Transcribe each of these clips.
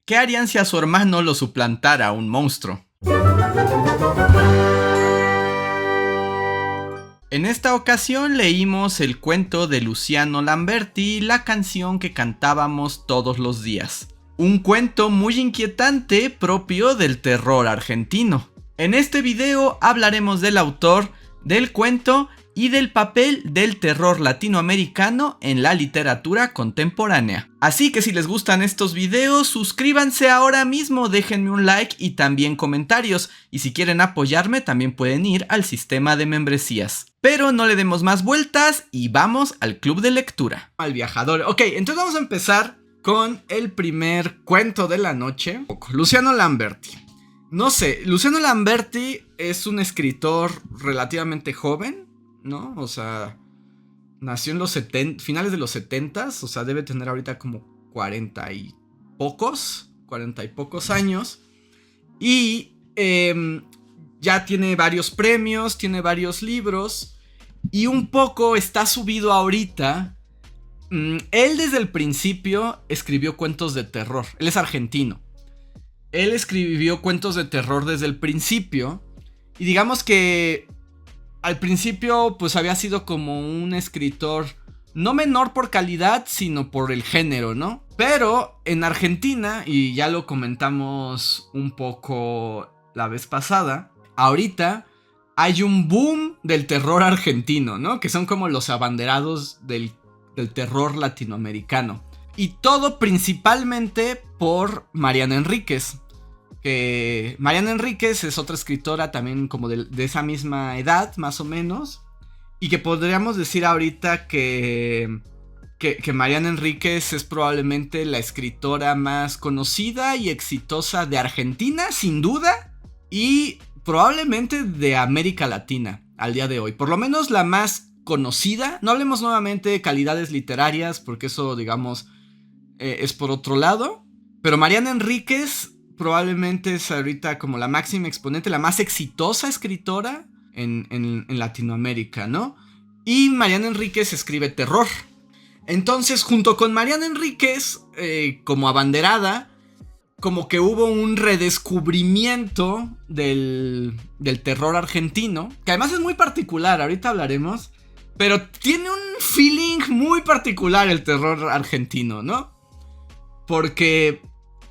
¿Qué harían si a su hermano lo suplantara un monstruo? En esta ocasión leímos el cuento de Luciano Lamberti, La canción que cantábamos todos los días. Un cuento muy inquietante propio del terror argentino. En este video hablaremos del autor, del cuento y del papel del terror latinoamericano en la literatura contemporánea. Así que si les gustan estos videos, suscríbanse ahora mismo, déjenme un like y también comentarios. Y si quieren apoyarme, también pueden ir al sistema de membresías. Pero no le demos más vueltas y vamos al club de lectura. Al viajador. Ok, entonces vamos a empezar con el primer cuento de la noche. Luciano Lamberti. No sé, Luciano Lamberti es un escritor relativamente joven, ¿no? O sea, nació en los finales de los 70s, o sea, debe tener ahorita como 40 y pocos años. Y ya tiene varios premios, tiene varios libros y un poco está subido ahorita. Él desde el principio escribió cuentos de terror, él es argentino. Él escribió cuentos de terror desde el principio y digamos que al principio pues había sido como un escritor no menor por calidad sino por el género, ¿no? Pero en Argentina, y ya lo comentamos un poco la vez pasada, ahorita hay un boom del terror argentino, ¿no? Que son como los abanderados del terror latinoamericano. Y todo principalmente por Mariana Enríquez. Que Mariana Enríquez es otra escritora también como de esa misma edad, más o menos. Y que podríamos decir ahorita que Mariana Enríquez es probablemente la escritora más conocida y exitosa de Argentina, sin duda. Y probablemente de América Latina al día de hoy. Por lo menos la más conocida. No hablemos nuevamente de calidades literarias, porque eso, digamos, es por otro lado. Pero Mariana Enríquez probablemente es ahorita como la máxima exponente, la más exitosa escritora en Latinoamérica, ¿no? Y Mariana Enríquez escribe terror. Entonces, junto con Mariana Enríquez, como abanderada, como que hubo un redescubrimiento del terror argentino, que además es muy particular, ahorita hablaremos, pero tiene un feeling muy particular el terror argentino, ¿no? Porque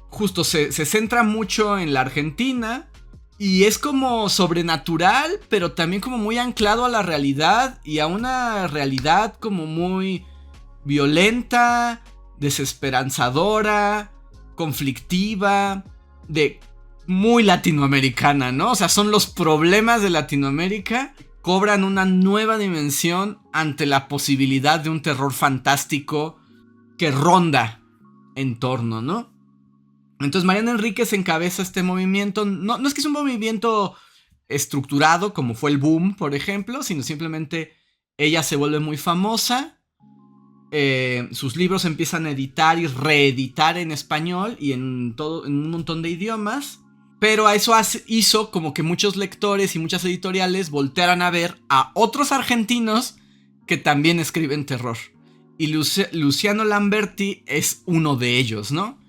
justo se centra mucho en la Argentina y es como sobrenatural, pero también como muy anclado a la realidad y a una realidad como muy violenta, desesperanzadora, conflictiva, de muy latinoamericana, ¿no? O sea, son los problemas de Latinoamérica, cobran una nueva dimensión ante la posibilidad de un terror fantástico que ronda en torno, ¿no? Entonces Mariana Enríquez encabeza este movimiento. No es que es un movimiento estructurado como fue el boom, por ejemplo, sino simplemente ella se vuelve muy famosa. Sus libros empiezan a editar y reeditar en español y en un montón de idiomas. Pero a eso hizo como que muchos lectores y muchas editoriales voltearan a ver a otros argentinos que también escriben terror. Y Luciano Lamberti es uno de ellos, ¿no?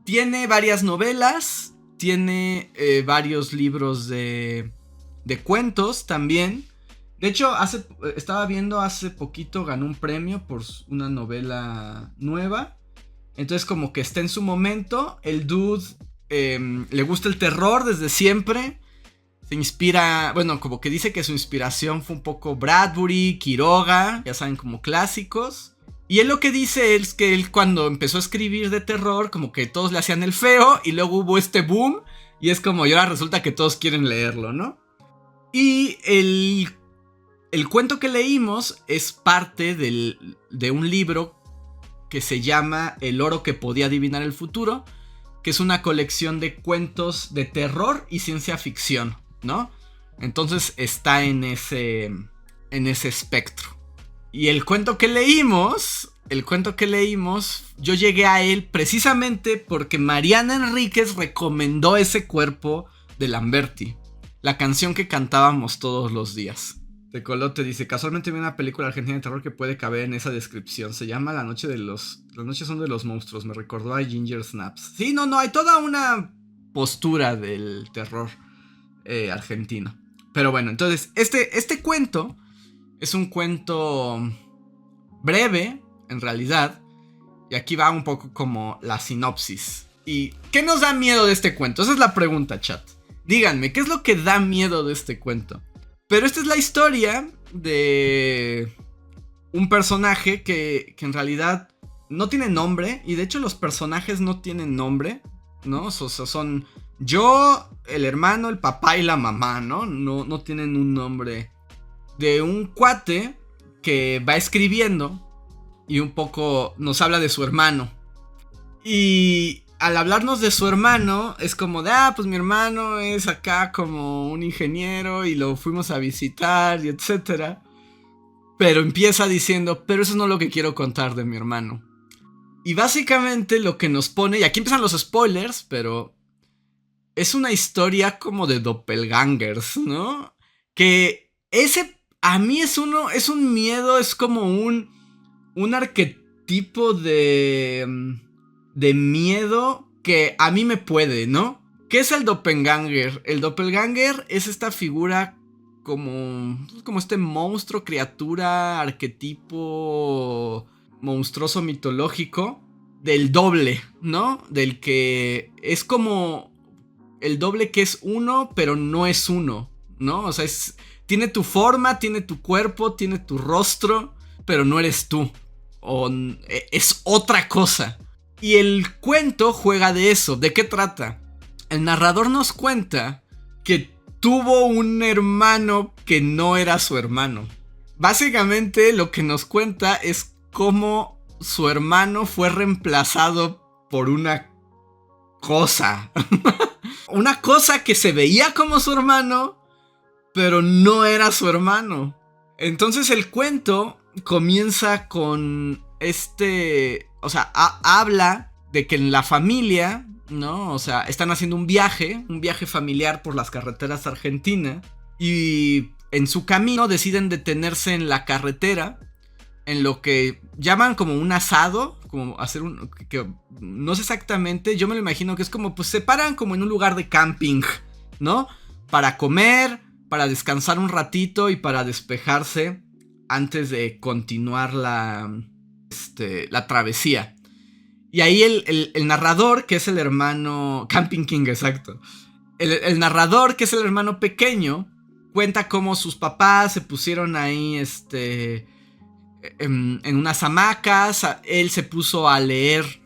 Tiene varias novelas, tiene varios libros de cuentos también. De hecho, estaba viendo hace poquito, ganó un premio por una novela nueva. Entonces como que está en su momento. El dude le gusta el terror desde siempre. Se inspira, bueno, como que dice que su inspiración fue un poco Bradbury, Quiroga, ya saben, como clásicos. Y él lo que dice es que él cuando empezó a escribir de terror, como que todos le hacían el feo y luego hubo este boom y es como, y ahora resulta que todos quieren leerlo, ¿no? Y el cuento que leímos es parte de un libro que se llama El oro que podía adivinar el futuro, que es una colección de cuentos de terror y ciencia ficción, ¿no? Entonces está en ese espectro. Y el cuento que leímos, yo llegué a él precisamente porque Mariana Enríquez recomendó ese cuerpo de Lamberti, la canción que cantábamos todos los días. Tecolote dice, casualmente vi una película argentina de terror que puede caber en esa descripción. Se llama Las noches son de los monstruos. Me recordó a Ginger Snaps. Sí, no, hay toda una postura del terror argentino. Pero bueno, entonces, este cuento es un cuento breve, en realidad. Y aquí va un poco como la sinopsis. ¿Y qué nos da miedo de este cuento? Esa es la pregunta, chat. Díganme, ¿qué es lo que da miedo de este cuento? Pero esta es la historia de un personaje que en realidad no tiene nombre. Y de hecho los personajes no tienen nombre, ¿no? O sea, son yo, el hermano, el papá y la mamá, ¿no? No tienen un nombre. De un cuate que va escribiendo y un poco nos habla de su hermano. Y al hablarnos de su hermano, es como de, pues mi hermano es acá como un ingeniero y lo fuimos a visitar y etcétera. Pero empieza diciendo, pero eso no es lo que quiero contar de mi hermano. Y básicamente lo que nos pone, y aquí empiezan los spoilers, pero es una historia como de doppelgangers, ¿no? Que ese a mí es un miedo, es como un arquetipo de miedo que a mí me puede, ¿no? ¿Qué es el doppelganger? El doppelganger es esta figura como este monstruo, criatura, arquetipo monstruoso mitológico del doble, ¿no? Del que es como el doble que es uno, pero no es uno, ¿no? O sea, tiene tu forma, tiene tu cuerpo, tiene tu rostro, pero no eres tú. O es otra cosa. Y el cuento juega de eso. ¿De qué trata? El narrador nos cuenta que tuvo un hermano que no era su hermano. Básicamente lo que nos cuenta es cómo su hermano fue reemplazado por una cosa. Una cosa que se veía como su hermano, pero no era su hermano. Entonces el cuento comienza con o sea, habla de que en la familia, ¿no? O sea, están haciendo un viaje familiar por las carreteras argentinas. Y en su camino deciden detenerse en la carretera, en lo que llaman como un asado, como hacer que no sé exactamente, yo me lo imagino que es como, pues se paran como en un lugar de camping, ¿no? Para comer, para descansar un ratito y para despejarse antes de continuar la travesía. Y ahí el narrador, que es el hermano... Camping King, exacto. El narrador, que es el hermano pequeño, cuenta cómo sus papás se pusieron ahí, en unas hamacas. Él se puso a leer,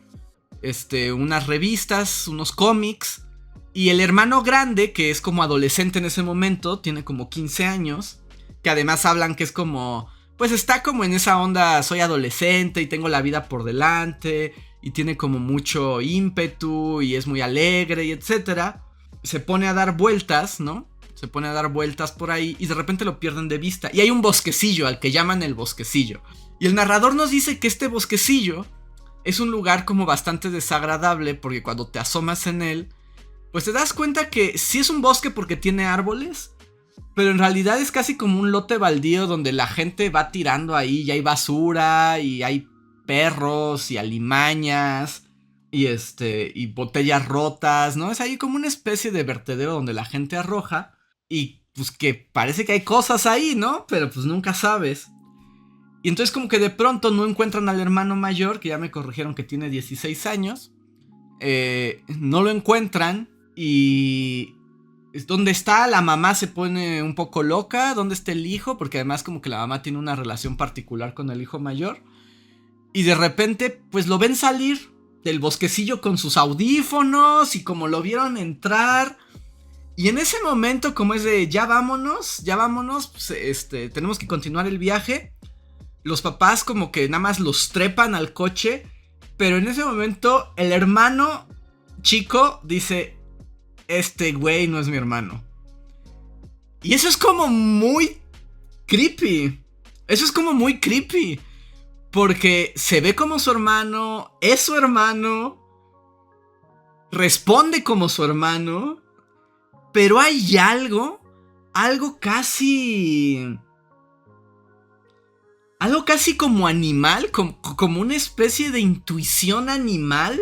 unas revistas, unos cómics. Y el hermano grande, que es como adolescente en ese momento, tiene como 15 años, que además hablan que es como... Pues está como en esa onda, soy adolescente y tengo la vida por delante, y tiene como mucho ímpetu y es muy alegre y etcétera. Se pone a dar vueltas, ¿no? Se pone a dar vueltas por ahí y de repente lo pierden de vista. Y hay un bosquecillo al que llaman el bosquecillo. Y el narrador nos dice que este bosquecillo es un lugar como bastante desagradable, porque cuando te asomas en él, pues te das cuenta que sí es un bosque porque tiene árboles, pero en realidad es casi como un lote baldío donde la gente va tirando ahí y hay basura y hay perros y alimañas y botellas rotas, ¿no? Es ahí como una especie de vertedero donde la gente arroja y pues que parece que hay cosas ahí, ¿no? Pero pues nunca sabes. Y entonces como que de pronto no encuentran al hermano mayor, que ya me corrigieron que tiene 16 años. No lo encuentran y... ¿Dónde está? La mamá se pone un poco loca. ¿Dónde está el hijo? Porque además como que la mamá tiene una relación particular con el hijo mayor. Y de repente pues lo ven salir del bosquecillo con sus audífonos y como lo vieron entrar. Y en ese momento como es de ya vámonos, pues, tenemos que continuar el viaje. Los papás como que nada más los trepan al coche. Pero en ese momento el hermano chico dice... Este güey no es mi hermano. Y eso es como muy creepy. Eso es como muy creepy. Porque se ve como su hermano, es su hermano, responde como su hermano, pero hay algo casi algo casi como animal, como una especie de intuición animal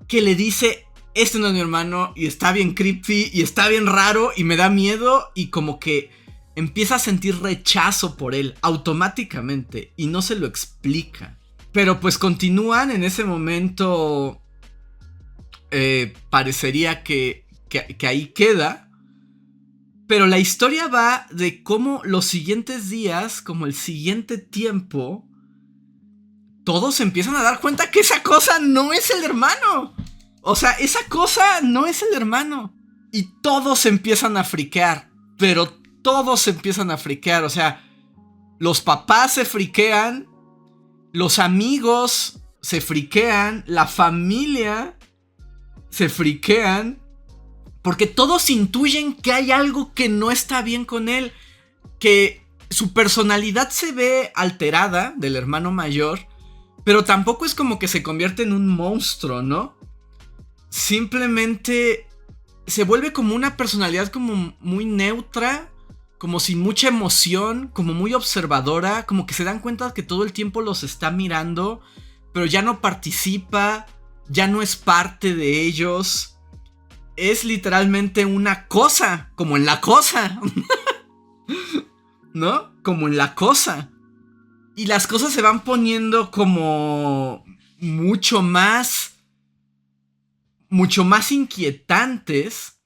que le dice, este no es mi hermano y está bien creepy y está bien raro y me da miedo, y como que empieza a sentir rechazo por él automáticamente y no se lo explica. Pero pues continúan en ese momento, parecería que ahí queda. Pero la historia va de cómo los siguientes días, como el siguiente tiempo, todos se empiezan a dar cuenta que esa cosa no es el hermano. O sea, esa cosa no es el hermano. Y todos se empiezan a friquear. Pero todos se empiezan a friquear. O sea, los papás se friquean, los amigos se friquean, la familia se friquean. Porque todos intuyen que hay algo que no está bien con él. Que su personalidad se ve alterada del hermano mayor. Pero tampoco es como que se convierte en un monstruo, ¿no? Simplemente se vuelve como una personalidad como muy neutra. Como sin mucha emoción. Como muy observadora. Como que se dan cuenta que todo el tiempo los está mirando. Pero ya no participa. Ya no es parte de ellos. Es literalmente una cosa, como en La Cosa, ¿no? Como en La Cosa. Y las cosas se van poniendo como mucho más inquietantes,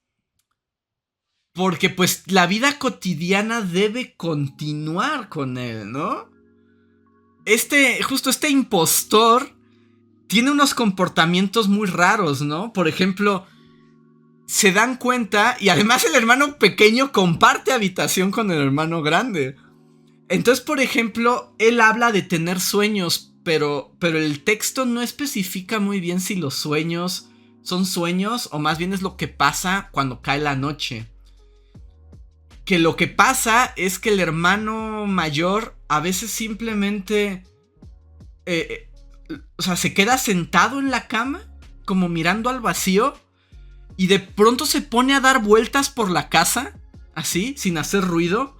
porque pues la vida cotidiana debe continuar con él, ¿no? Justo este impostor tiene unos comportamientos muy raros, ¿no? Por ejemplo, se dan cuenta, y además el hermano pequeño comparte habitación con el hermano grande. Entonces, por ejemplo, él habla de tener sueños, pero el texto no especifica muy bien si los sueños son sueños o más bien es lo que pasa cuando cae la noche. Que lo que pasa es que el hermano mayor a veces simplemente o sea, se queda sentado en la cama, como mirando al vacío. Y de pronto se pone a dar vueltas por la casa, así, sin hacer ruido.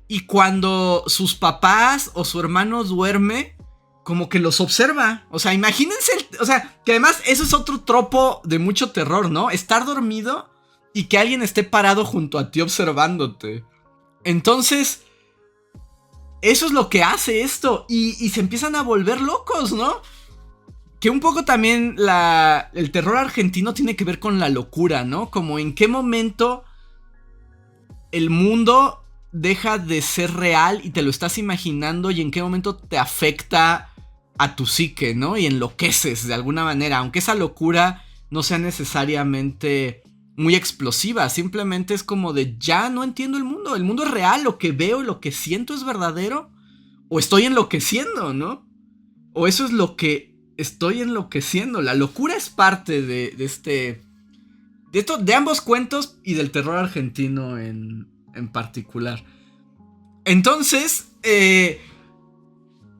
Y cuando sus papás o su hermano duerme, como que los observa. O sea, imagínense, o sea, que además eso es otro tropo de mucho terror, ¿no? Estar dormido y que alguien esté parado junto a ti observándote. Entonces, eso es lo que hace esto. Y se empiezan a volver locos, ¿no? Que un poco también el terror argentino tiene que ver con la locura, ¿no? Como en qué momento el mundo deja de ser real y te lo estás imaginando, y en qué momento te afecta a tu psique, ¿no? Y enloqueces de alguna manera, aunque esa locura no sea necesariamente muy explosiva, simplemente es como de ya no entiendo el mundo es real, lo que veo y lo que siento es verdadero, o estoy enloqueciendo, ¿no? O eso es lo que estoy enloqueciendo. La locura es parte de ambos cuentos y del terror argentino en particular. Entonces,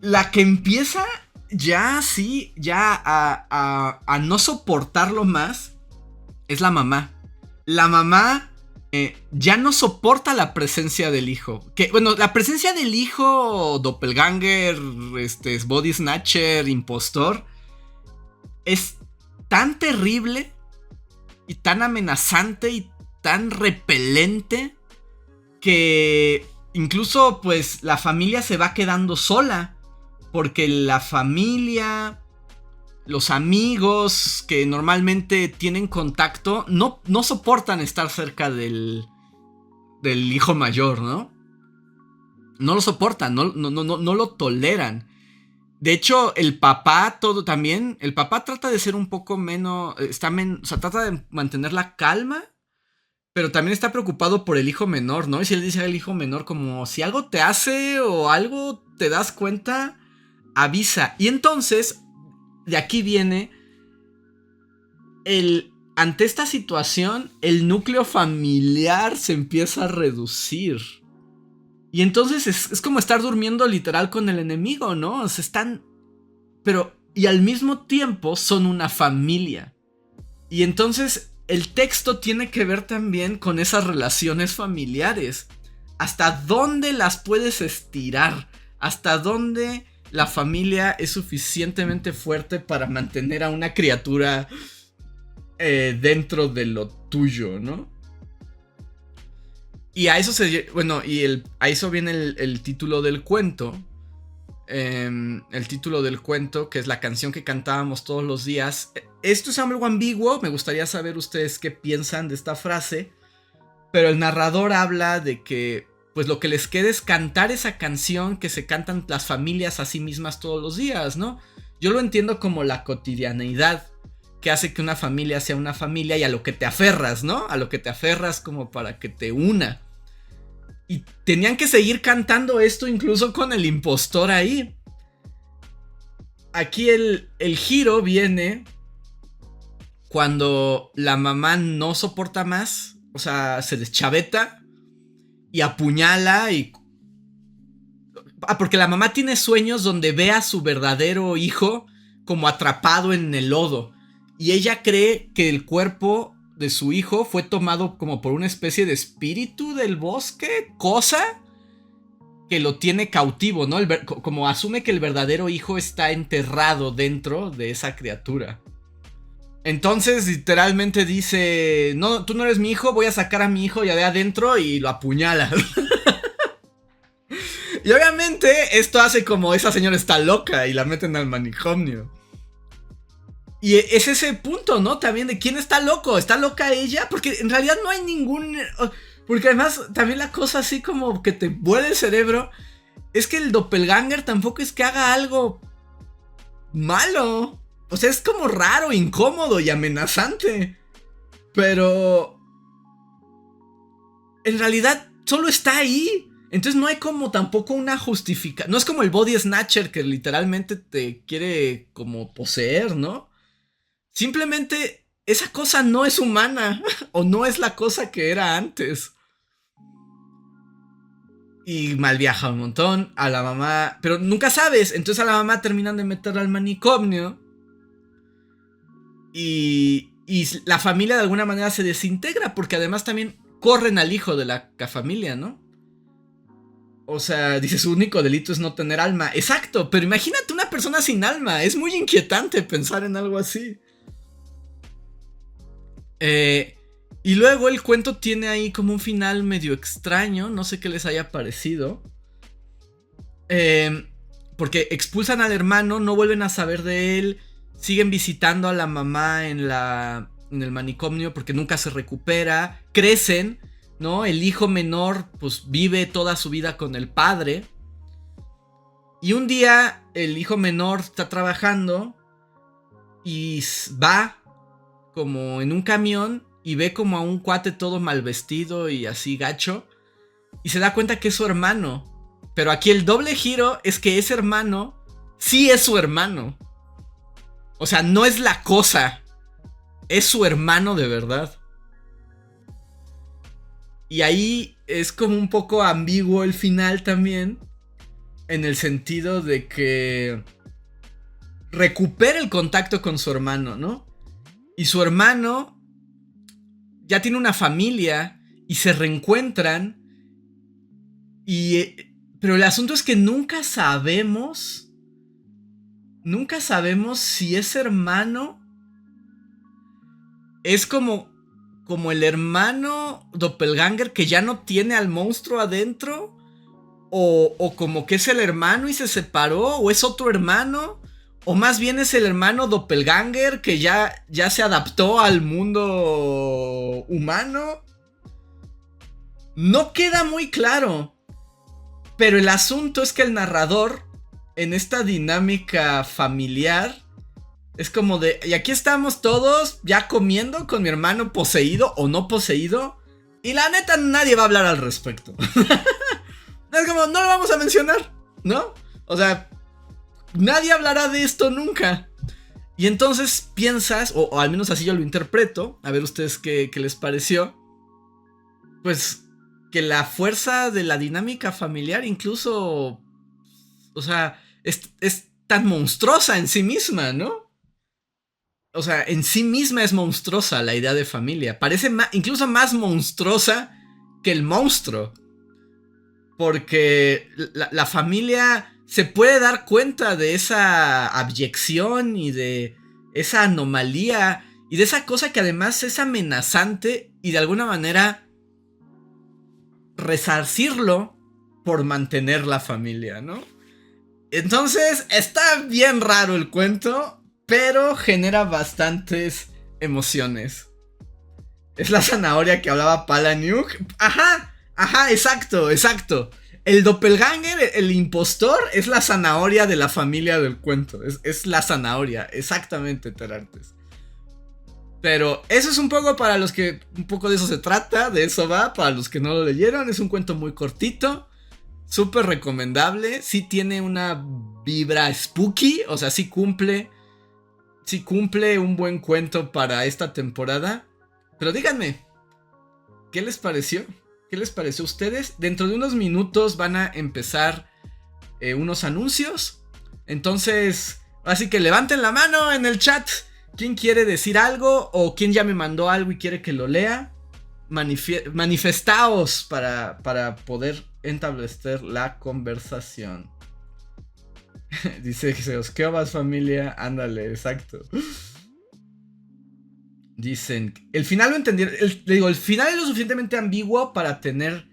la que empieza ya así, ya a no soportarlo más, es la mamá. La mamá ya no soporta la presencia del hijo. Que, bueno, la presencia del hijo doppelganger, body snatcher, impostor, es tan terrible y tan amenazante y tan repelente que incluso pues la familia se va quedando sola, porque la familia, los amigos que normalmente tienen contacto no soportan estar cerca del hijo mayor, ¿no? No lo soportan, no lo toleran. De hecho, el papá el papá trata de ser un poco menos, o sea, trata de mantener la calma, pero también está preocupado por el hijo menor, ¿no? Y si él dice al hijo menor como, si algo te hace o algo te das cuenta, avisa. Y entonces, de aquí viene ante esta situación, el núcleo familiar se empieza a reducir. Y entonces es como estar durmiendo literal con el enemigo, ¿no? O sea, y al mismo tiempo son una familia. Y entonces el texto tiene que ver también con esas relaciones familiares. ¿Hasta dónde las puedes estirar? ¿Hasta dónde la familia es suficientemente fuerte para mantener a una criatura dentro de lo tuyo, ¿no? Y a eso a eso viene el título del cuento. El título del cuento, que es la canción que cantábamos todos los días. Esto es algo ambiguo, me gustaría saber ustedes qué piensan de esta frase. Pero el narrador habla de que pues lo que les queda es cantar esa canción que se cantan las familias a sí mismas todos los días, ¿no? Yo lo entiendo como la cotidianeidad que hace que una familia sea una familia y a lo que te aferras, ¿no? A lo que te aferras como para que te una. Y tenían que seguir cantando esto incluso con el impostor ahí. Aquí el giro viene cuando la mamá no soporta más, o sea, se deschaveta y apuñala y... porque la mamá tiene sueños donde ve a su verdadero hijo como atrapado en el lodo. Y ella cree que el cuerpo de su hijo fue tomado como por una especie de espíritu del bosque, cosa que lo tiene cautivo, ¿no? Como asume que el verdadero hijo está enterrado dentro de esa criatura. Entonces literalmente dice, no, tú no eres mi hijo, voy a sacar a mi hijo ya de adentro, y lo apuñala. Y obviamente esto hace como esa señora está loca y la meten al manicomio. Y es ese punto, ¿no? También de quién está loco. ¿Está loca ella? Porque en realidad no hay ningún... Porque además también la cosa así como que te vuela el cerebro es que el doppelganger tampoco es que haga algo malo. O sea, es como raro, incómodo y amenazante. Pero... en realidad solo está ahí. Entonces no hay como tampoco una justificación. No es como el body snatcher que literalmente te quiere como poseer, ¿no? Simplemente esa cosa no es humana. O no es la cosa que era antes. Y mal viaja un montón. A la mamá... pero nunca sabes. Entonces a la mamá terminan de meterla al manicomio. Y la familia de alguna manera se desintegra. Porque además también corren al hijo de la familia, ¿no? O sea, dice, su único delito es no tener alma. Exacto, pero imagínate una persona sin alma. Es muy inquietante pensar en algo así. Y luego el cuento tiene ahí como un final medio extraño. No sé qué les haya parecido. Porque expulsan al hermano, no vuelven a saber de él. Siguen visitando a la mamá en el manicomio porque nunca se recupera. Crecen, ¿no? El hijo menor pues vive toda su vida con el padre. Y un día el hijo menor está trabajando y va como en un camión y ve como a un cuate todo mal vestido y así gacho. Y se da cuenta que es su hermano. Pero aquí el doble giro es que ese hermano sí es su hermano. O sea, no es la cosa. Es su hermano de verdad. Y ahí es como un poco ambiguo el final también. En el sentido de que recupera el contacto con su hermano, ¿no? Y su hermano ya tiene una familia y se reencuentran. Pero el asunto es que nunca sabemos si ese hermano es como el hermano doppelganger que ya no tiene al monstruo adentro. O como que es el hermano y se separó. O es otro hermano. O más bien es el hermano doppelganger que ya se adaptó al mundo humano. No queda muy claro. Pero el asunto es que el narrador, en esta dinámica familiar, es como de... y aquí estamos todos ya comiendo con mi hermano poseído o no poseído. Y la neta nadie va a hablar al respecto. Es como, no lo vamos a mencionar, ¿no? O sea, nadie hablará de esto nunca. Y entonces piensas, o al menos así yo lo interpreto, a ver ustedes qué les pareció, pues que la fuerza de la dinámica familiar incluso, o sea, es tan monstruosa en sí misma, ¿no? O sea, en sí misma es monstruosa la idea de familia. Parece incluso más monstruosa que el monstruo. Porque la familia se puede dar cuenta de esa abyección y de esa anomalía y de esa cosa que además es amenazante y de alguna manera resarcirlo por mantener la familia, ¿no? Entonces está bien raro el cuento, pero genera bastantes emociones. Es la zanahoria que hablaba Palahniuk. Ajá, exacto. El doppelganger, el impostor, es la zanahoria de la familia del cuento. Es la zanahoria, exactamente, Terartes. Pero eso es un poco para los que... Un poco de eso se trata, de eso va. Para los que no lo leyeron, es un cuento muy cortito. Súper recomendable. Sí tiene una vibra spooky. O sea, sí cumple un buen cuento para esta temporada. Pero díganme, ¿qué les pareció? ¿Qué les pareció a ustedes? Dentro de unos minutos van a empezar unos anuncios. Entonces, así que levanten la mano en el chat. ¿Quién quiere decir algo? ¿O quién ya me mandó algo y quiere que lo lea? Manifestaos para poder establecer la conversación. Dice Geseos, ¿qué vas, familia? Ándale, exacto. Dicen, el final lo entendieron. El final es lo suficientemente ambiguo para tener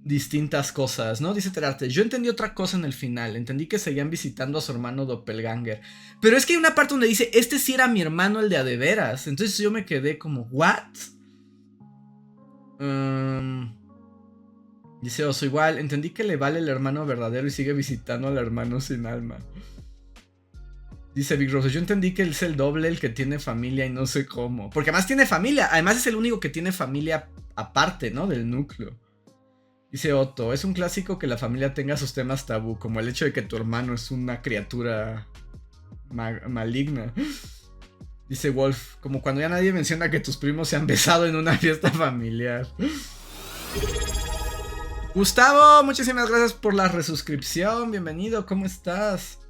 distintas cosas, ¿no? Dice Terarte, yo entendí otra cosa en el final. Entendí que seguían visitando a su hermano doppelganger. Pero es que hay una parte donde dice, este sí era mi hermano, el de a de veras. Entonces yo me quedé como, ¿what? Dice Oso, igual, entendí que le vale el hermano verdadero y sigue visitando al hermano sin alma. Dice Big Rose, yo entendí que él es el doble, el que tiene familia y no sé cómo. Porque además tiene familia, además es el único que tiene familia aparte, ¿no? Del núcleo. Dice Otto, es un clásico que la familia tenga sus temas tabú, como el hecho de que tu hermano es una criatura maligna. Dice Wolf, como cuando ya nadie menciona que tus primos se han besado en una fiesta familiar. Gustavo, muchísimas gracias por la resuscripción, bienvenido, ¿cómo estás?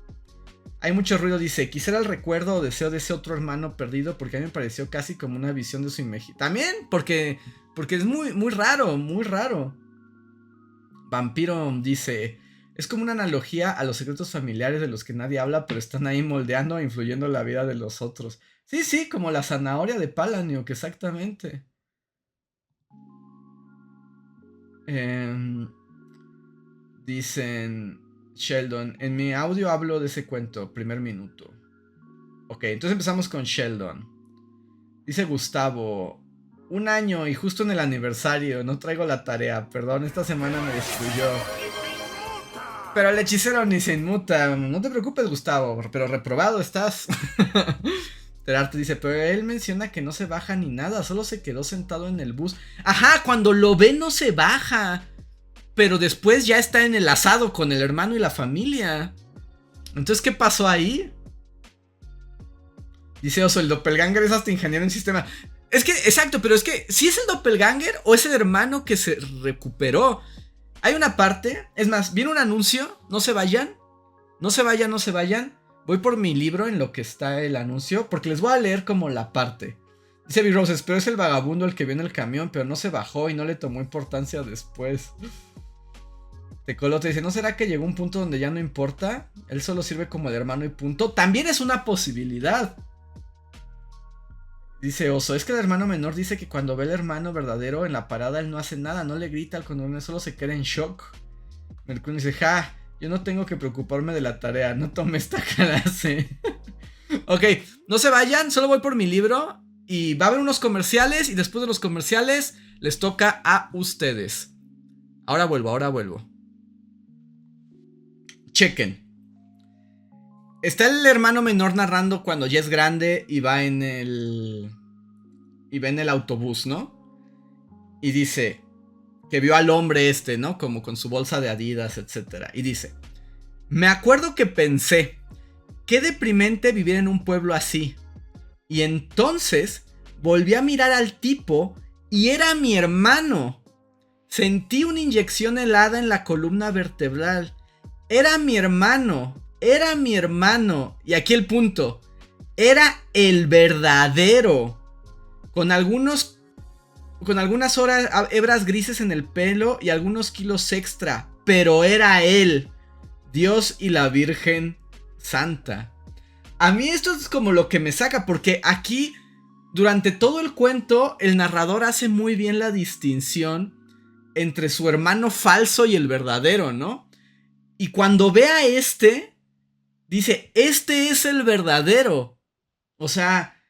Hay mucho ruido, dice, quisiera el recuerdo o deseo de ese otro hermano perdido porque a mí me pareció casi como una visión de su imagen. También, porque es muy raro, muy raro. Vampiro dice, es como una analogía a los secretos familiares de los que nadie habla, pero están ahí moldeando e influyendo la vida de los otros. Sí, como la zanahoria de Palahniuk, exactamente. Dicen... Sheldon, en mi audio hablo de ese cuento, primer minuto. Ok, entonces empezamos con Sheldon. Dice Gustavo, 1 año y justo en el aniversario, no traigo la tarea, perdón, esta semana me destruyó. Pero el hechicero ni se inmuta, no te preocupes Gustavo, pero reprobado estás. Terarte dice, pero él menciona que no se baja ni nada, solo se quedó sentado en el bus. Ajá, cuando lo ve no se baja. Pero después ya está en el asado con el hermano y la familia. Entonces, ¿qué pasó ahí? Dice Oso, el doppelganger es hasta ingeniero en sistema. Es que, exacto, pero es que ¿sí es el doppelganger o es el hermano que se recuperó? Hay una parte, es más, viene un anuncio, no se vayan. No se vayan. Voy por mi libro en lo que está el anuncio, porque les voy a leer como la parte. Dice Big Roses, pero es el vagabundo el que vio en el camión, pero no se bajó y no le tomó importancia después. Tecolote dice, ¿no será que llegó un punto donde ya no importa? Él solo sirve como el hermano y punto. También es una posibilidad. Dice Oso, es que el hermano menor dice que cuando ve al hermano verdadero en la parada él no hace nada, no le grita al conductor, solo se queda en shock. Mercurio dice, yo no tengo que preocuparme de la tarea, no tomé esta clase. Ok, no se vayan, solo voy por mi libro y va a haber unos comerciales y después de los comerciales les toca a ustedes. Ahora vuelvo. Chequen. Está el hermano menor narrando cuando ya es grande y va en el autobús, ¿no? Y dice que vio al hombre ¿no? Como con su bolsa de Adidas, etc. Y dice, me acuerdo que pensé, qué deprimente vivir en un pueblo así. Y entonces volví a mirar al tipo y era mi hermano. Sentí una inyección helada en la columna vertebral. Era mi hermano. Y aquí el punto. Era el verdadero. Con algunas hebras grises en el pelo y algunos kilos extra. pero era él, Dios y la Virgen Santa. A mí esto es como lo que me saca, porque aquí, durante todo el cuento, el narrador hace muy bien la distinción entre su hermano falso y el verdadero, ¿no? Y cuando ve a este, dice, este es el verdadero. O sea,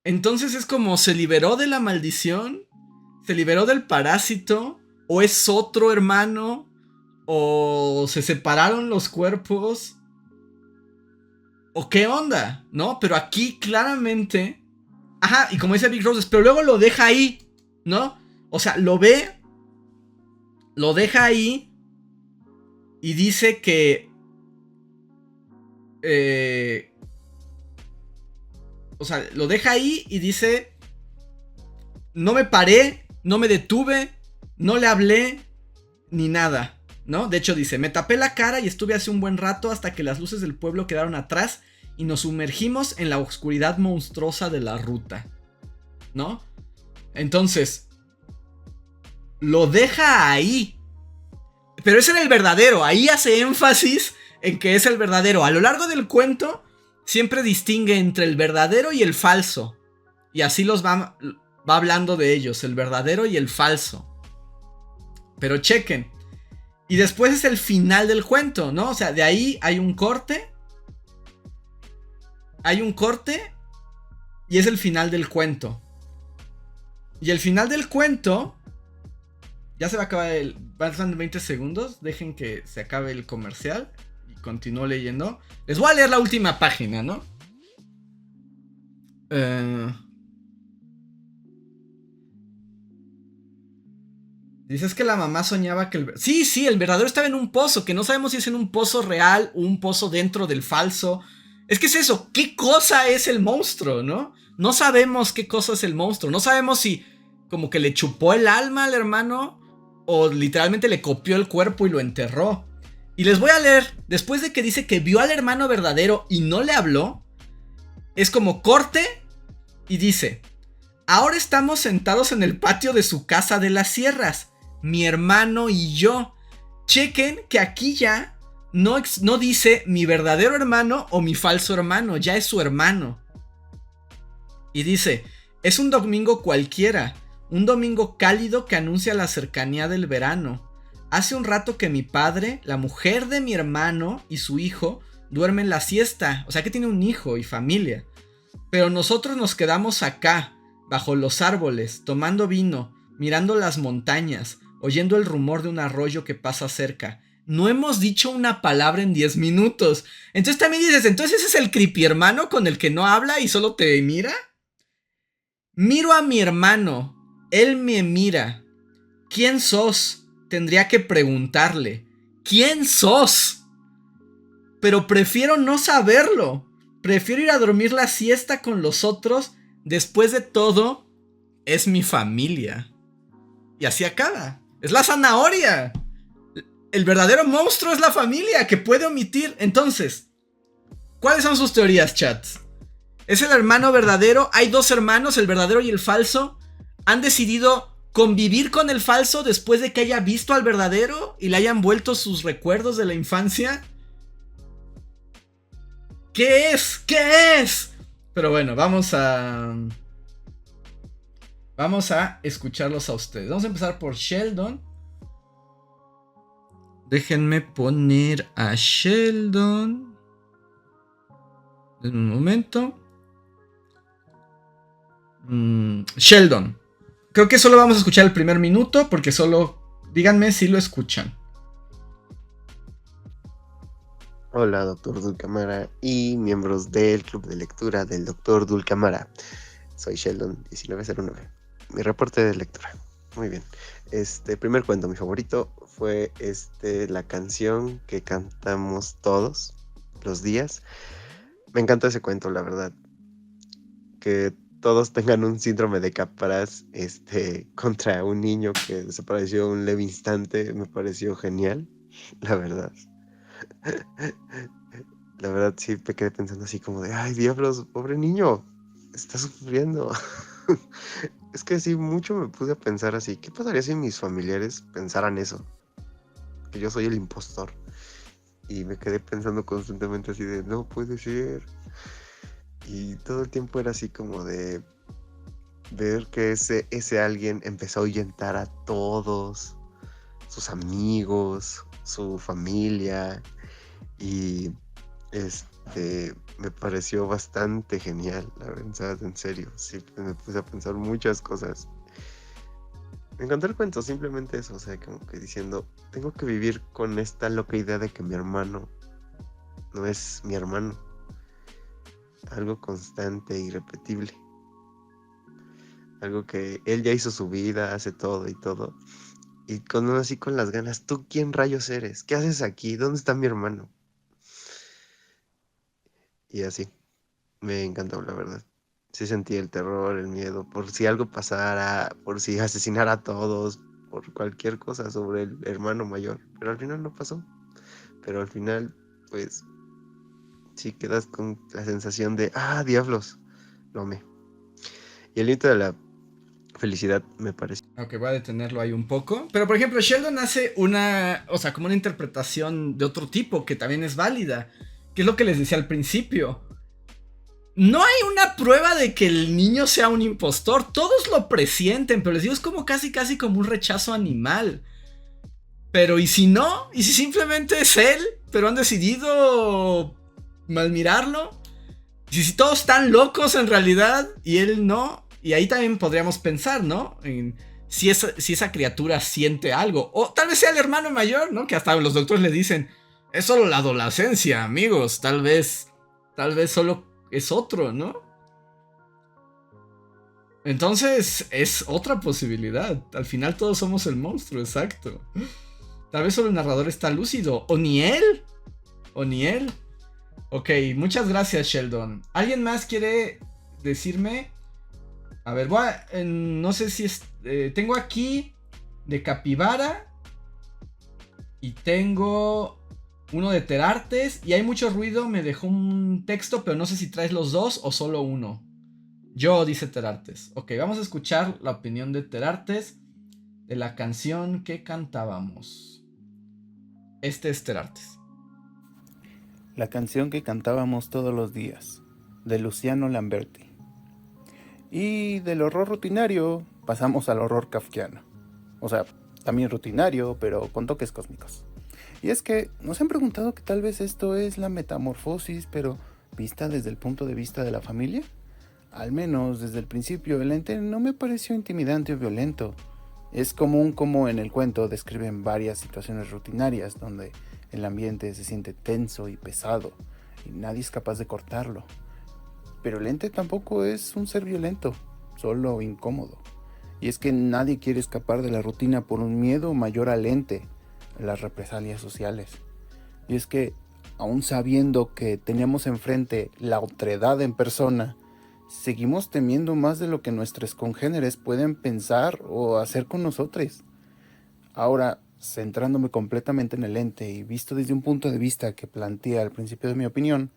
entonces es como se liberó de la maldición, se liberó del parásito, o es otro hermano, o se separaron los cuerpos, o qué onda, ¿no? Pero aquí claramente, ajá, y como dice Big Roses, pero luego lo deja ahí, ¿no? O sea, lo ve, lo deja ahí y dice que o sea, lo deja ahí y dice, no me paré, no me detuve, no le hablé, ni nada, ¿no? De hecho dice, me tapé la cara y estuve hace un buen rato hasta que las luces del pueblo quedaron atrás y nos sumergimos en la oscuridad monstruosa de la ruta, ¿no? Entonces, lo deja ahí. Pero ese era el verdadero, ahí hace énfasis en que es el verdadero. A lo largo del cuento siempre distingue entre el verdadero y el falso. Y así los va hablando de ellos, el verdadero y el falso. Pero chequen. Y después es el final del cuento, ¿no? O sea, de ahí hay un corte. Hay un corte. Y es el final del cuento. Y el final del cuento... Ya se va a acabar el... Pasan 20 segundos. Dejen que se acabe el comercial. Y continúo leyendo. Les voy a leer la última página, ¿no? Dices que la mamá soñaba que el... Sí, el verdadero estaba en un pozo. Que no sabemos si es en un pozo real o un pozo dentro del falso. Es que es eso. ¿Qué cosa es el monstruo, no? No sabemos qué cosa es el monstruo. No sabemos si como que le chupó el alma al hermano o literalmente le copió el cuerpo y lo enterró. Y les voy a leer. Después de que dice que vio al hermano verdadero y no le habló, es como corte y dice: ahora estamos sentados en el patio de su casa de las sierras, mi hermano y yo. Chequen que aquí ya no dice mi verdadero hermano o mi falso hermano, ya es su hermano. Y dice: es un domingo cualquiera, un domingo cálido que anuncia la cercanía del verano. Hace un rato que mi padre, la mujer de mi hermano y su hijo duermen la siesta, o sea que tiene un hijo y familia. Pero nosotros nos quedamos acá, bajo los árboles, tomando vino, mirando las montañas, oyendo el rumor de un arroyo que pasa cerca. No hemos dicho una palabra en 10 minutos. Entonces también dices, ¿entonces ese es el creepy hermano con el que no habla y solo te mira? Miro a mi hermano, él me mira. ¿Quién sos? Tendría que preguntarle. ¿Quién sos? Pero prefiero no saberlo. Prefiero ir a dormir la siesta con los otros. Después de todo, es mi familia. Y así acaba. Es la zanahoria. El verdadero monstruo es la familia que puede omitir. Entonces, ¿cuáles son sus teorías, chats? ¿Es el hermano verdadero? Hay dos hermanos, el verdadero y el falso. ¿Han decidido convivir con el falso después de que haya visto al verdadero y le hayan vuelto sus recuerdos de la infancia? ¿Qué es? ¿Qué es? Pero bueno, vamos a escucharlos a ustedes. Vamos a empezar por Sheldon. Déjenme poner a Sheldon. En un momento. Sheldon. Creo que solo vamos a escuchar el primer minuto porque solo... Díganme si lo escuchan. Hola, doctor Dulcamara y miembros del club de lectura del doctor Dulcamara. Soy Sheldon 1909. Mi reporte de lectura. Muy bien. Primer cuento, mi favorito fue la canción que cantamos todos los días. Me encanta ese cuento, la verdad. Que todos tengan un síndrome de Capraz contra un niño que desapareció un leve instante, me pareció genial, la verdad. La verdad sí me quedé pensando así como de, ay diablos, pobre niño, está sufriendo. Es que sí, mucho me puse a pensar así, ¿qué pasaría si mis familiares pensaran eso? que yo soy el impostor. Y me quedé pensando constantemente así de, no puede ser. Y todo el tiempo era así como de ver que ese alguien empezó a ahuyentar a todos, sus amigos, su familia. Y me pareció bastante genial, la verdad, en serio. Sí, me puse a pensar muchas cosas. Me encantó el cuento, simplemente eso, o sea, como que diciendo, tengo que vivir con esta loca idea de que mi hermano no es mi hermano. Algo constante y repetible. Algo que él ya hizo su vida, hace todo y todo. Y con uno así con las ganas, ¿tú quién rayos eres? ¿Qué haces aquí? ¿Dónde está mi hermano? Y así, me encantó, la verdad. Sí sentí el terror, el miedo, por si algo pasara, por si asesinara a todos, por cualquier cosa sobre el hermano mayor. Pero al final no pasó. Pero al final, pues, sí quedas con la sensación de, diablos, lo amé. Y el hito de la felicidad me parece. Ok, voy a detenerlo ahí un poco. Pero por ejemplo, Sheldon hace como una interpretación de otro tipo que también es válida. Que es lo que les decía al principio. No hay una prueba de que el niño sea un impostor. Todos lo presienten, pero les digo, es como casi como un rechazo animal. Pero ¿y si no? ¿Y si simplemente es él? Pero han decidido malmirarlo. ¿Y si todos están locos en realidad y él no? Y ahí también podríamos pensar, ¿no? En si esa criatura siente algo. O tal vez sea el hermano mayor, ¿no? Que hasta los doctores le dicen, es solo la adolescencia, amigos. Tal vez solo es otro, ¿no? Entonces es otra posibilidad. Al final todos somos el monstruo, exacto. Tal vez solo el narrador está lúcido. O ni él. Ok, muchas gracias, Sheldon. ¿Alguien más quiere decirme? A ver, no sé si es... tengo aquí de Capibara. Y tengo uno de Terartes. Y hay mucho ruido, me dejó un texto, pero no sé si traes los dos o solo uno. Yo, dice Terartes. Ok, vamos a escuchar la opinión de Terartes de la canción que cantábamos. Este es Terartes. La canción que cantábamos todos los días, de Luciano Lamberti. Y del horror rutinario pasamos al horror kafkiano. O sea, también rutinario, pero con toques cósmicos. Y es que nos han preguntado que tal vez esto es la metamorfosis, pero vista desde el punto de vista de la familia. Al menos desde el principio el ente no me pareció intimidante o violento. Es común como en el cuento describen varias situaciones rutinarias donde el ambiente se siente tenso y pesado y nadie es capaz de cortarlo. Pero el ente tampoco es un ser violento, solo incómodo. Y es que nadie quiere escapar de la rutina por un miedo mayor al ente, las represalias sociales. Y es que, aún sabiendo que teníamos enfrente la otredad en persona, seguimos temiendo más de lo que nuestros congéneres pueden pensar o hacer con nosotros. Ahora, centrándome completamente en el ente y visto desde un punto de vista que planteé al principio de mi opinión,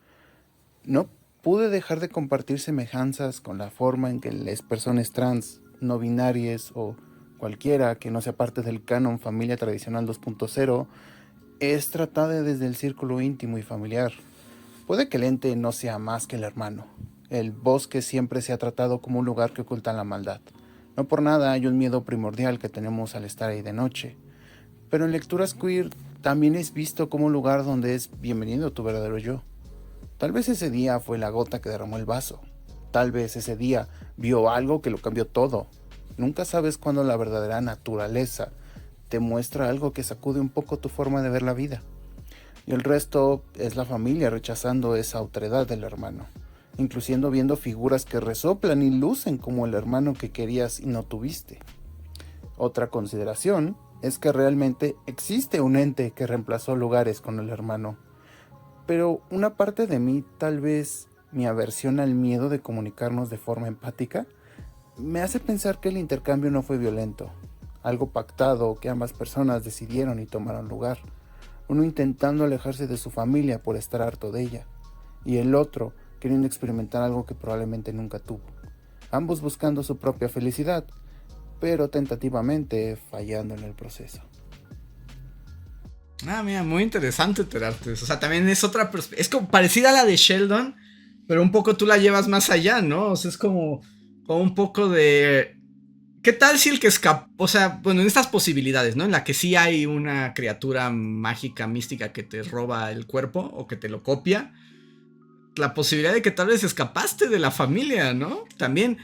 no pude dejar de compartir semejanzas con la forma en que las personas trans, no binarias o cualquiera que no sea parte del canon familia tradicional 2.0 es tratada desde el círculo íntimo y familiar. Puede que el ente no sea más que el hermano. El bosque siempre se ha tratado como un lugar que oculta la maldad. No por nada hay un miedo primordial que tenemos al estar ahí de noche. Pero en lecturas queer también es visto como un lugar donde es bienvenido tu verdadero yo. Tal vez ese día fue la gota que derramó el vaso. Tal vez ese día vio algo que lo cambió todo. Nunca sabes cuándo la verdadera naturaleza te muestra algo que sacude un poco tu forma de ver la vida. Y el resto es la familia rechazando esa otredad del hermano, incluyendo viendo figuras que resoplan y lucen como el hermano que querías y no tuviste. Otra consideración es que realmente existe un ente que reemplazó lugares con el hermano. Pero una parte de mí, tal vez mi aversión al miedo de comunicarnos de forma empática, me hace pensar que el intercambio no fue violento, algo pactado que ambas personas decidieron y tomaron lugar, uno intentando alejarse de su familia por estar harto de ella, y el otro queriendo experimentar algo que probablemente nunca tuvo, ambos buscando su propia felicidad, pero tentativamente fallando en el proceso. Ah, mira, muy interesante, Terartes. O sea, también es otra perspectiva. Es como parecida a la de Sheldon, pero un poco tú la llevas más allá, ¿no? O sea, es como un poco de... ¿Qué tal si el que escapa? O sea, bueno, en estas posibilidades, ¿no? En la que sí hay una criatura mágica, mística que te roba el cuerpo o que te lo copia. La posibilidad de que tal vez escapaste de la familia, ¿no? También.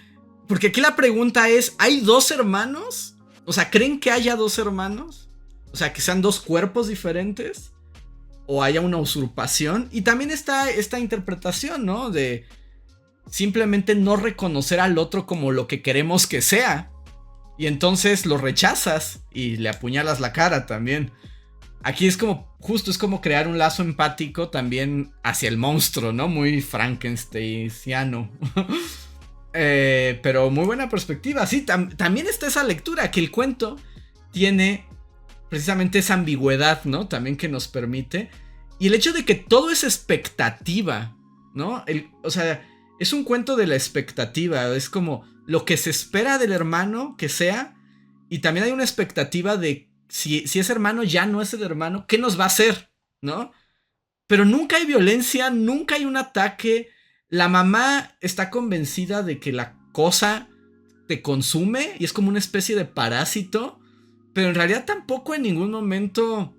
Porque aquí la pregunta es, ¿hay 2 hermanos? O sea, ¿creen que haya 2 hermanos? O sea, que sean 2 cuerpos diferentes. O haya una usurpación. Y también está esta interpretación, ¿no? De simplemente no reconocer al otro como lo que queremos que sea. Y entonces lo rechazas y le apuñalas la cara también. Aquí es como, justo es como crear un lazo empático también hacia el monstruo, ¿no? Muy Frankensteiniano. Pero muy buena perspectiva. Sí, también está esa lectura, que el cuento tiene precisamente esa ambigüedad, ¿no? También que nos permite. Y el hecho de que todo es expectativa, ¿no? O sea, es un cuento de la expectativa. Es como lo que se espera del hermano que sea. Y también hay una expectativa de si ese hermano ya no es el hermano, ¿qué nos va a hacer? ¿No? Pero nunca hay violencia, nunca hay un ataque. La mamá está convencida de que la cosa te consume y es como una especie de parásito. Pero en realidad tampoco en ningún momento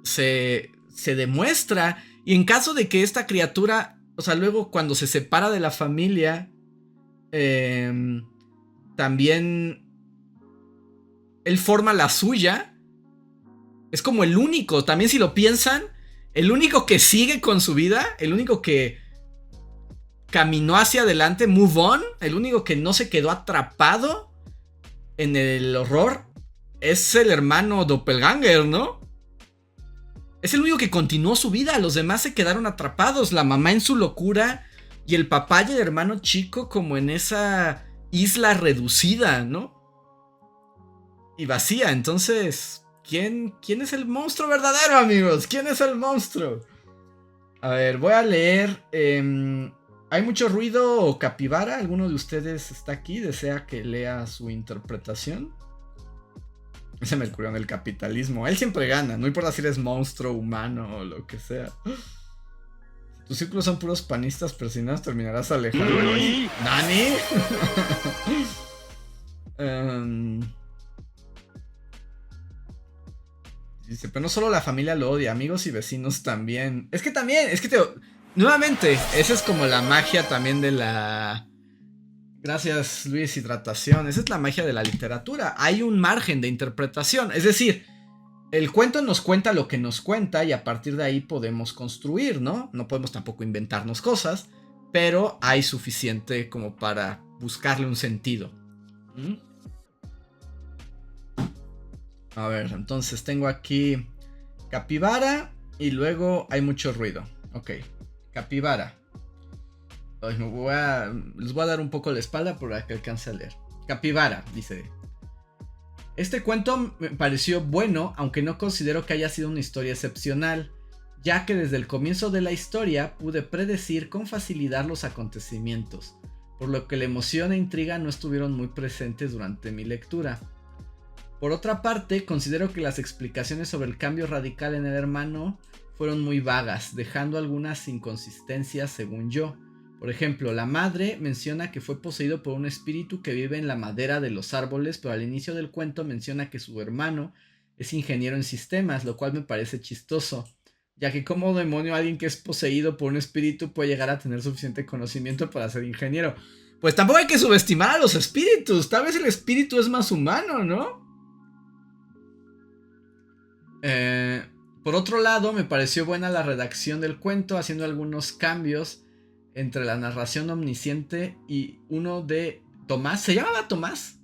se demuestra. Y en caso de que esta criatura, o sea, luego cuando se separa de la familia, también él forma la suya. Es como el único, también si lo piensan, el único que sigue con su vida, el único que caminó hacia adelante, move on, el único que no se quedó atrapado en el horror, es el hermano Doppelganger, ¿no? Es el único que continuó su vida, los demás se quedaron atrapados, la mamá en su locura y el papá y el hermano chico como en esa isla reducida, ¿no? Y vacía, entonces, ¿quién es el monstruo verdadero, amigos? ¿Quién es el monstruo? A ver, voy a leer. ¿Hay mucho ruido o capibara? ¿Alguno de ustedes está aquí? ¿Desea que lea su interpretación? Ese Mercurio en el capitalismo. Él siempre gana, no importa si eres monstruo, humano o lo que sea. Tus círculos son puros panistas, pero si no terminarás alejado. ¿Nani? Dice, pero no solo la familia lo odia, amigos y vecinos también. Es que nuevamente, esa es como la magia también de la... Gracias, Luis, hidratación. Esa es la magia de la literatura. Hay un margen de interpretación. Es decir, el cuento nos cuenta lo que nos cuenta y a partir de ahí podemos construir, ¿no? No podemos tampoco inventarnos cosas, pero hay suficiente como para buscarle un sentido. A ver, entonces tengo aquí capibara y luego hay mucho ruido. Ok, capibara. Les voy a dar un poco la espalda para que alcance a leer. Capibara, dice. Este cuento me pareció bueno, aunque no considero que haya sido una historia excepcional, ya que desde el comienzo de la historia pude predecir con facilidad los acontecimientos, por lo que la emoción e intriga no estuvieron muy presentes durante mi lectura. Por otra parte, considero que las explicaciones sobre el cambio radical en el hermano fueron muy vagas, dejando algunas inconsistencias según yo. Por ejemplo, la madre menciona que fue poseído por un espíritu que vive en la madera de los árboles, pero al inicio del cuento menciona que su hermano es ingeniero en sistemas, lo cual me parece chistoso, ya que como demonio alguien que es poseído por un espíritu puede llegar a tener suficiente conocimiento para ser ingeniero. Pues tampoco hay que subestimar a los espíritus, tal vez el espíritu es más humano, ¿no? Por otro lado, me pareció buena la redacción del cuento, haciendo algunos cambios entre la narración omnisciente y uno de Tomás. ¿Se llamaba Tomás?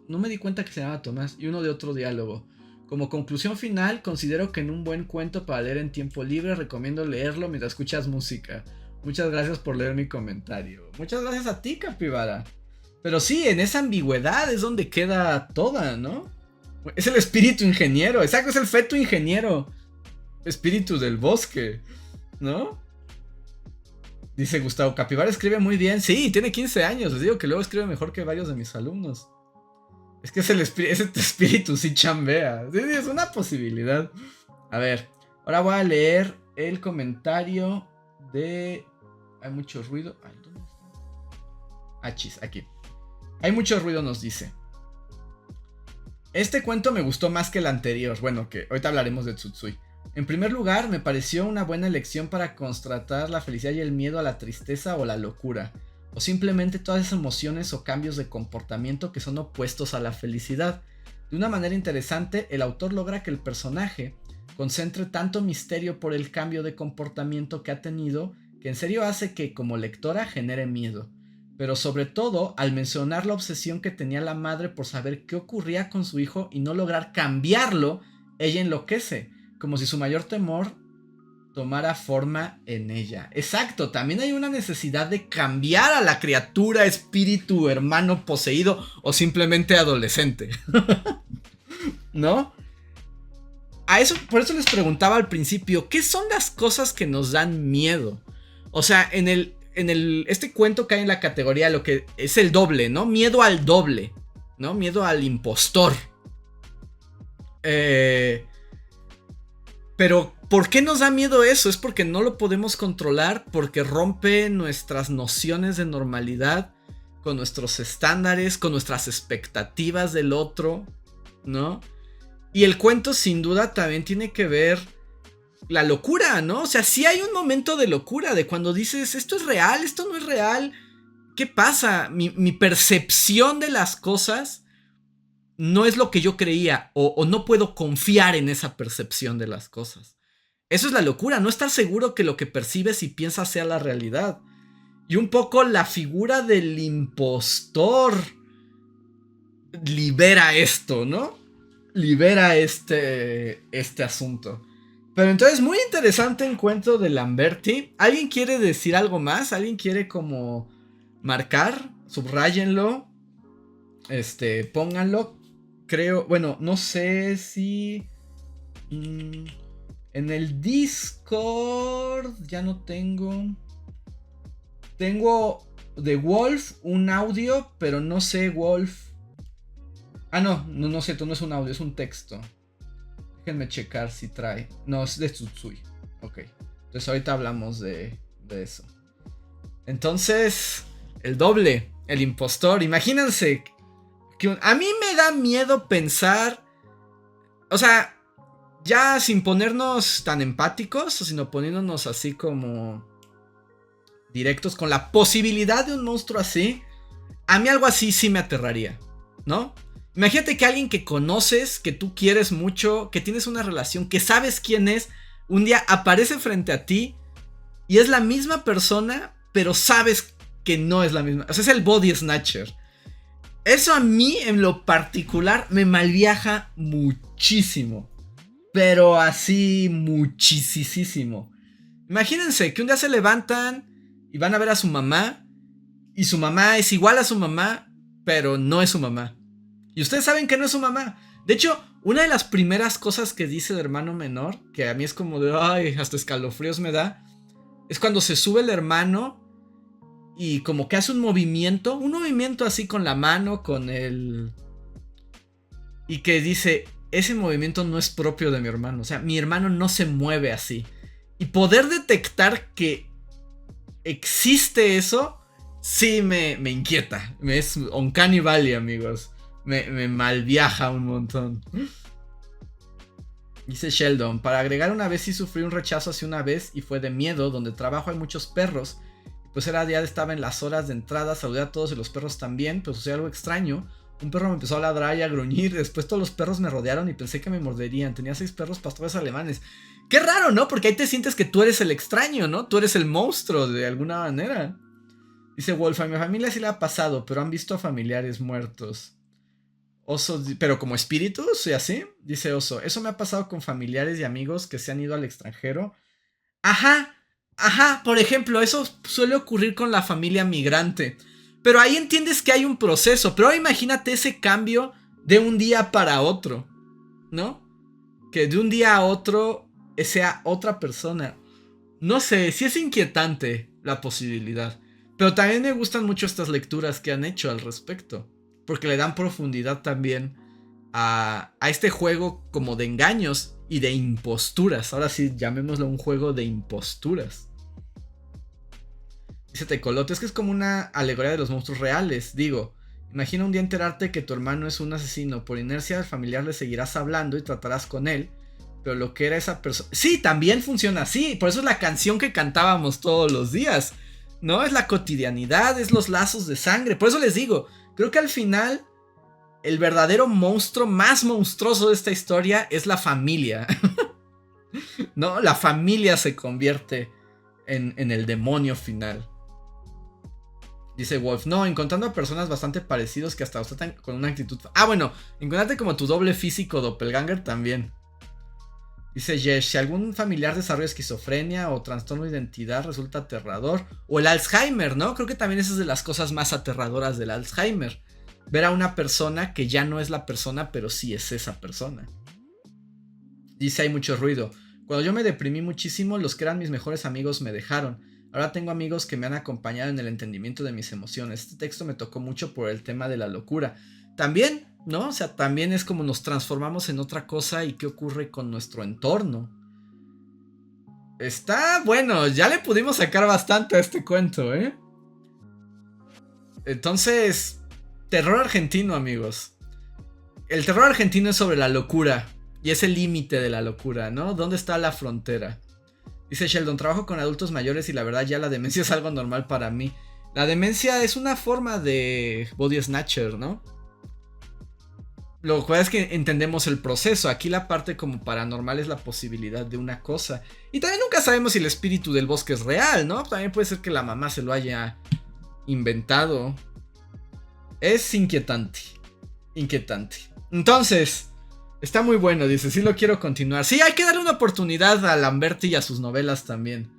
No me di cuenta que se llamaba Tomás. Y uno de otro diálogo. Como conclusión final, considero que en un buen cuento para leer en tiempo libre, recomiendo leerlo mientras escuchas música. Muchas gracias por leer mi comentario. Muchas gracias a ti, capibara. Pero sí, en esa ambigüedad es donde queda toda, ¿no? Es el espíritu ingeniero. Exacto, es el feto ingeniero. Espíritu del bosque, ¿no? Dice Gustavo, capibara escribe muy bien. Sí, tiene 15 años. Les digo que luego escribe mejor que varios de mis alumnos. Es que ese espíritu sí chambea. Sí, es una posibilidad. A ver, ahora voy a leer el comentario de... Hay mucho ruido. Ay, ¿dónde está? Ah, chis, aquí. Hay mucho ruido, nos dice. Este cuento me gustó más que el anterior. Bueno, que ahorita hablaremos de Tsutsui. En primer lugar, me pareció una buena elección para contrastar la felicidad y el miedo a la tristeza o la locura, o simplemente todas esas emociones o cambios de comportamiento que son opuestos a la felicidad. De una manera interesante, el autor logra que el personaje concentre tanto misterio por el cambio de comportamiento que ha tenido, que en serio hace que como lectora genere miedo. Pero sobre todo, al mencionar la obsesión que tenía la madre por saber qué ocurría con su hijo y no lograr cambiarlo, ella enloquece, como si su mayor temor tomara forma en ella. Exacto, también hay una necesidad de cambiar a la criatura, espíritu, hermano poseído o simplemente adolescente. ¿No? Por eso les preguntaba al principio, ¿qué son las cosas que nos dan miedo? O sea, este cuento cae en la categoría de lo que es el doble, ¿no? Miedo al doble, ¿no? Miedo al impostor. Pero, ¿por qué nos da miedo eso? Es porque no lo podemos controlar, porque rompe nuestras nociones de normalidad, con nuestros estándares, con nuestras expectativas del otro, ¿no? Y el cuento sin duda también tiene que ver la locura, ¿no? O sea, sí hay un momento de locura, de cuando dices, esto es real, esto no es real. ¿Qué pasa? Mi percepción de las cosas no es lo que yo creía, o no puedo confiar en esa percepción de las cosas. Eso es la locura, no estar seguro que lo que percibes y piensas sea la realidad. Y un poco la figura del impostor libera esto, ¿no? Libera este asunto. Pero entonces, muy interesante encuentro de Lamberti. ¿Alguien quiere decir algo más? ¿Alguien quiere como marcar? Subráyenlo. Pónganlo. Creo, bueno, no sé si... en el Discord ya no tengo... Tengo de Wolf un audio, pero no sé, Wolf... Ah, no sé, no es un audio, es un texto. Déjenme checar si trae. No, es de Tsutsui. Ok. Entonces ahorita hablamos de eso. Entonces, el doble, el impostor. Imagínense que a mí me da miedo pensar. O sea, ya sin ponernos tan empáticos, sino poniéndonos así como directos con la posibilidad de un monstruo así. A mí algo así sí me aterraría, ¿no? Imagínate que alguien que conoces, que tú quieres mucho, que tienes una relación, que sabes quién es, un día aparece frente a ti y es la misma persona, pero sabes que no es la misma. O sea, es el body snatcher. Eso a mí, en lo particular, me malviaja muchísimo. Pero así, muchísimo. Imagínense que un día se levantan y van a ver a su mamá, y su mamá es igual a su mamá, pero no es su mamá. Y ustedes saben que no es su mamá. De hecho, una de las primeras cosas que dice el hermano menor, que a mí es como de, ay, hasta escalofríos me da, es cuando se sube el hermano y como que hace un movimiento así con la mano, con el... Y que dice, ese movimiento no es propio de mi hermano. O sea, mi hermano no se mueve así. Y poder detectar que existe eso, sí me inquieta. Es Uncanny Valley, amigos. Me malviaja un montón. Dice Sheldon, para agregar, una vez sí sufrí un rechazo hace una vez y fue de miedo. Donde trabajo hay muchos perros. Pues ya estaba en las horas de entrada, saludé a todos y los perros también, pero sucedió algo extraño. Un perro me empezó a ladrar y a gruñir. Después todos los perros me rodearon y pensé que me morderían. Tenía 6 perros pastores alemanes. Qué raro, ¿no? Porque ahí te sientes que tú eres el extraño, ¿no? Tú eres el monstruo de alguna manera. Dice Wolf, a mi familia sí le ha pasado, pero han visto a familiares muertos. Oso, pero como espíritus y así. Dice Oso, eso me ha pasado con familiares y amigos que se han ido al extranjero. Ajá, por ejemplo, eso suele ocurrir con la familia migrante. Pero ahí entiendes que hay un proceso. Pero ahora imagínate ese cambio de un día para otro, ¿no? Que de un día a otro sea otra persona. No sé, sí es inquietante la posibilidad. Pero también me gustan mucho estas lecturas que han hecho al respecto. porque le dan profundidad también a este juego como de engaños y de imposturas. Ahora sí, llamémoslo un juego de imposturas. Dice Tecolote, es que es como una alegoría de los monstruos reales. Digo, imagina un día enterarte que tu hermano es un asesino. Por inercia al familiar le seguirás hablando y tratarás con él. Pero lo que era esa persona... Sí, también funciona así. Por eso es la canción que cantábamos todos los días. ¿No? Es la cotidianidad, es los lazos de sangre. Por eso les digo, creo que al final el verdadero monstruo más monstruoso de esta historia es la familia. ¿No? La familia se convierte en el demonio final. Dice Wolf, no, encontrando a personas bastante parecidos que hasta usted con una actitud... Ah, bueno, encontrarte como tu doble físico doppelganger también. Dice Yesh, si algún familiar desarrolla esquizofrenia o trastorno de identidad resulta aterrador. O el Alzheimer, ¿no? Creo que también esa es de las cosas más aterradoras del Alzheimer. Ver a una persona que ya no es la persona, pero sí es esa persona. Dice, hay mucho ruido. Cuando yo me deprimí muchísimo, los que eran mis mejores amigos me dejaron. Ahora tengo amigos que me han acompañado en el entendimiento de mis emociones. Este texto me tocó mucho por el tema de la locura. También, ¿no? O sea, también es como nos transformamos en otra cosa y qué ocurre con nuestro entorno. Está bueno, ya le pudimos sacar bastante a este cuento, ¿eh? Entonces, terror argentino, amigos. El terror argentino es sobre la locura y es el límite de la locura, ¿no? ¿Dónde está la frontera? Dice Sheldon, trabajo con adultos mayores y la verdad ya la demencia es algo normal para mí. La demencia es una forma de body snatcher, ¿no? Lo cual es que entendemos el proceso. Aquí la parte como paranormal es la posibilidad de una cosa. Y también nunca sabemos si el espíritu del bosque es real, ¿no? También puede ser que la mamá se lo haya inventado. Es inquietante. Inquietante. Entonces, está muy bueno, dice, sí lo quiero continuar. Sí, hay que darle una oportunidad a Lamberti y a sus novelas también.